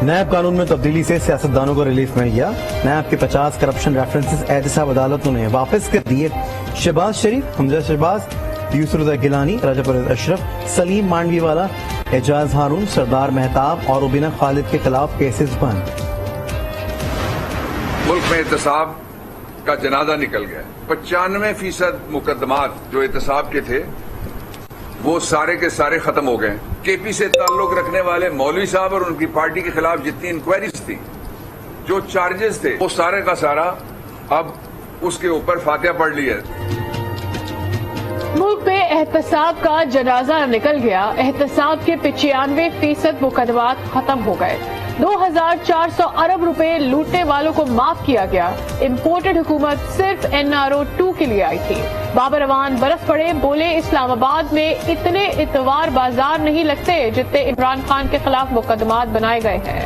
NAB قانون میں تبدیلی سے سیاستدانوں کو ریلیف مل گیا. نیب کے 50 کرپشن ریفرنسز احتساب عدالتوں نے واپس کر دیے. شہباز شریف، حمزہ شہباز، یوسف رضا گیلانی، رجا پرویز اشرف، سلیم مانڈوی والا، اعجاز ہارون، سردار مہتاب اور ربینہ خالد کے خلاف کیسز بند. ملک میں احتساب کا جنازہ نکل گیا. 95% مقدمات جو احتساب کے تھے وہ سارے کے سارے ختم ہو گئے. کے پی سے تعلق رکھنے والے مولوی صاحب اور ان کی پارٹی کے خلاف جتنی انکوائریز تھی، جو چارجز تھے، وہ سارے کا سارا اب اس کے اوپر فاتحہ پڑھ لی ہے. ملک میں احتساب کا جنازہ نکل گیا. احتساب کے 95% مقدمات ختم ہو گئے. 2400 ارب روپے لوٹنے والوں کو معاف کیا گیا. امپورٹڈ حکومت صرف NRO 2 کے لیے آئی تھی. بابر اعوان برس پڑے، بولے اسلام آباد میں اتنے اتوار بازار نہیں لگتے جتنے عمران خان کے خلاف مقدمات بنائے گئے ہیں.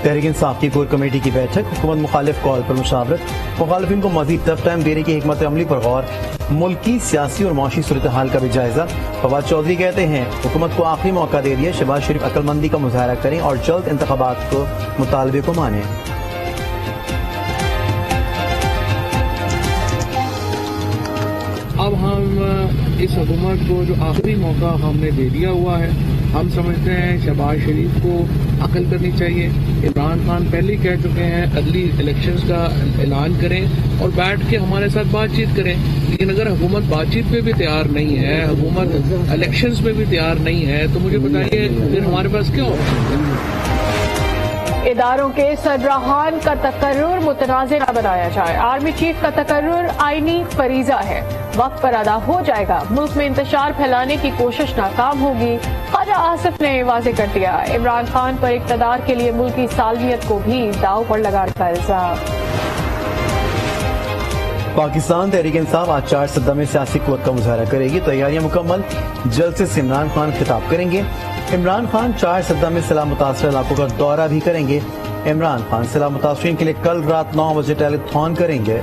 تحریک انصاف کی کور کمیٹی کی بیٹھک، حکومت مخالف کال پر مشاورت، مخالفین کو مزید ٹف ٹائم دینے کی حکمت عملی پر غور، ملکی سیاسی اور معاشی صورتحال کا بھی جائزہ. فواد چودھری کہتے ہیں حکومت کو آخری موقع دے دیا، شہباز شریف عقل مندی کا مظاہرہ کریں اور جلد انتخابات کو مطالبے کو مانیں. اب ہم اس حکومت کو جو آخری موقع ہم نے دے دیا ہوا ہے، ہم سمجھتے ہیں شہباز شریف کو عقل کرنی چاہیے. عمران خان پہلے ہی کہہ چکے ہیں اگلی الیکشنز کا اعلان کریں اور بیٹھ کے ہمارے ساتھ بات چیت کریں. لیکن اگر حکومت بات چیت پہ بھی تیار نہیں ہے، حکومت الیکشنز پہ بھی تیار نہیں ہے، تو مجھے بتائیے پھر ہمارے پاس کیا آپشن ہے؟ اداروں کے سربراہان کا تقرر متنازع نہ بنایا جائے. آرمی چیف کا تقرر آئینی فریضہ ہے، وقت پر ادا ہو جائے گا. ملک میں انتشار پھیلانے کی کوشش ناکام ہوگی. خواجہ آصف نے واضح کر دیا عمران خان پر اقتدار کے لیے ملکی سالمیت کو بھی داؤ پر لگانے کا الزام. پاکستان تحریک انصاف آج 4 سدہ میں سیاسی قوت کا مظاہرہ کرے گی. تیاریاں مکمل. جلسے سے عمران خان خطاب کریں گے. عمران خان 4 سدہ میں سیلاب متاثرہ علاقوں کا دورہ بھی کریں گے. عمران خان سیلاب متاثرین کے لیے کل رات 9 بجے ٹیلی تھون کریں گے.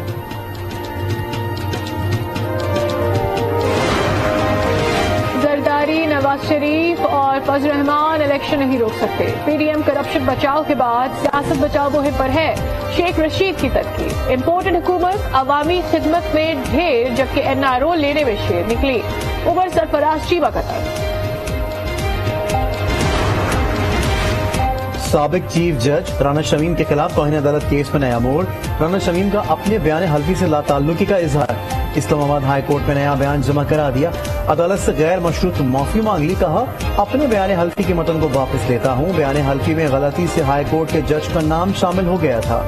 زرداری، نواز شریف اور فضل الرحمان الیکشن نہیں روک سکتے. پی ڈی ایم کرپشن بچاؤ کے بعد سیاست بچاؤ مہم پر ہے. شیخ رشید کی تنقید. امپورٹڈ حکومت عوامی خدمت میں ڈھیر جبکہ NRO لینے میں شیر نکلی. عمر سرفراز چیبہ قتل. سابق چیف جج رانا شمیم کے خلاف توہین عدالت کیس میں نیا موڑ. رانا شمیم کا اپنے بیان حلفی سے لا تعلقی کا اظہار. اسلام آباد ہائی کورٹ میں نیا بیان جمع کرا دیا. عدالت سے غیر مشروط معافی مانگ لی. کہا اپنے بیان حلفی کے متن کو واپس لیتا ہوں. بیان حلفی میں غلطی سے ہائی کورٹ کے جج کا نام شامل ہو گیا تھا.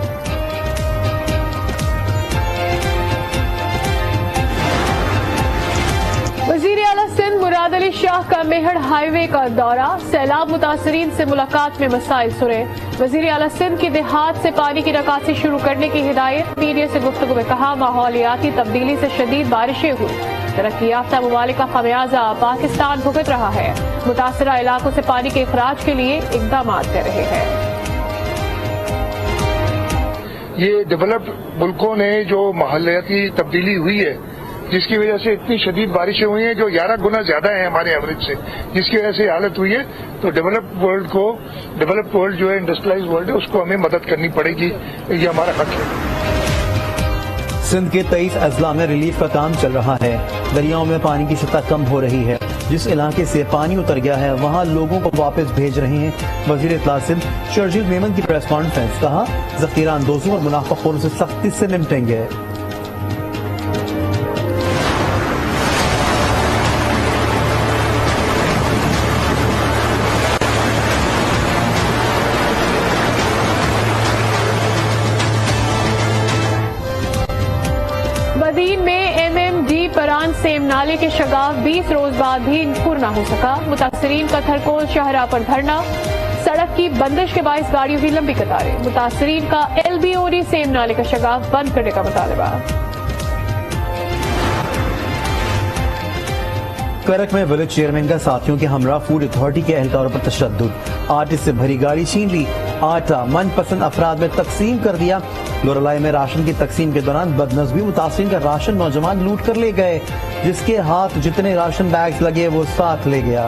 وزیر اعلیٰ سندھ مراد علی شاہ کا میہر ہائی وے کا دورہ. سیلاب متاثرین سے ملاقات میں مسائل سنے. وزیر اعلیٰ سندھ کی دیہات سے پانی کی نکاسی شروع کرنے کی ہدایت. میڈیا سے گفتگو میں کہا ماحولیاتی تبدیلی سے شدید بارشیں ہوئی. ترقی یافتہ ممالک کا خمیازہ پاکستان بھگت رہا ہے. متاثرہ علاقوں سے پانی کے اخراج کے لیے اقدامات کر رہے ہیں. یہ ڈیولپڈ ملکوں نے جو ماحولیاتی تبدیلی ہوئی ہے، جس کی وجہ سے اتنی شدید بارشیں ہوئی ہیں جو 11 گنا زیادہ ہیں ہمارے ایوریج سے، جس کی وجہ سے حالت ہوئی ہے، تو ڈیولپڈ ورلڈ جو ہے انڈسٹریلائز ورلڈ ہے، اس کو ہمیں مدد کرنی پڑے گی. یہ ہمارا حق ہے. سندھ کے 23 اضلاع میں ریلیف کا کام چل رہا ہے. دریاؤں میں پانی کی سطح کم ہو رہی ہے. جس علاقے سے پانی اتر گیا ہے وہاں لوگوں کو واپس بھیج رہے ہیں. وزیر اطلاع سندھ شرجیل میمن کی پریس کانفرنس. کہا ذخیرہ اندوزوں اور منافع خوروں سے سختی سے نمٹیں گے. بدین میں MMD پران سیم نالے کے شگاف 20 روز بعد بھی پر نہ ہو سکا. متاثرین کا تھرکول شاہراہ پر دھرنا. سڑک کی بندش کے باعث گاڑیوں کی لمبی قطاریں. متاثرین کا LBOD سیم نالے کا شگاف بند کرنے کا مطالبہ. کرک میں ولیج چیئرمین کا ساتھیوں کے ہمراہ فوڈ اتھارٹی کے اہلکاروں پر تشدد. آٹے سے بھری گاڑی چھین لی. آٹا من پسند افراد میں تقسیم کر دیا. گورالائی میں راشن کی تقسیم کے دوران بدنظمی. متاثرین کا راشن نوجوان لوٹ کر لے گئے. جس کے ہاتھ جتنے راشن بیگز لگے وہ ساتھ لے گیا.